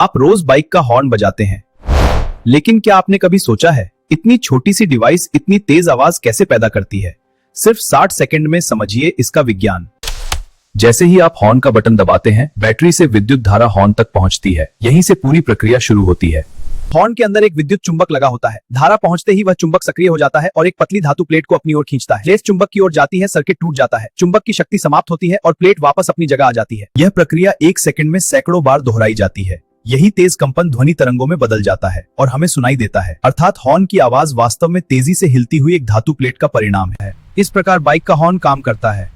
आप रोज बाइक का हॉर्न बजाते हैं, लेकिन क्या आपने कभी सोचा है इतनी छोटी सी डिवाइस इतनी तेज आवाज कैसे पैदा करती है? सिर्फ 60 सेकंड में समझिए इसका विज्ञान। जैसे ही आप हॉर्न का बटन दबाते हैं, बैटरी से विद्युत धारा हॉर्न तक पहुंचती है। यहीं से पूरी प्रक्रिया शुरू होती है। हॉर्न के अंदर एक विद्युत चुंबक लगा होता है। धारा पहुंचते ही वह चुंबक सक्रिय हो जाता है और एक पतली धातु प्लेट को अपनी ओर खींचता है। प्लेट चुंबक की ओर जाती है, सर्किट टूट जाता है, चुंबक की शक्ति समाप्त होती है और प्लेट वापस अपनी जगह आ जाती है। यह प्रक्रिया 1 सेकंड में सैकड़ों बार दोहराई जाती है। यही तेज कंपन ध्वनि तरंगों में बदल जाता है और हमें सुनाई देता है। अर्थात हॉर्न की आवाज वास्तव में तेजी से हिलती हुई एक धातु प्लेट का परिणाम है। इस प्रकार बाइक का हॉर्न काम करता है।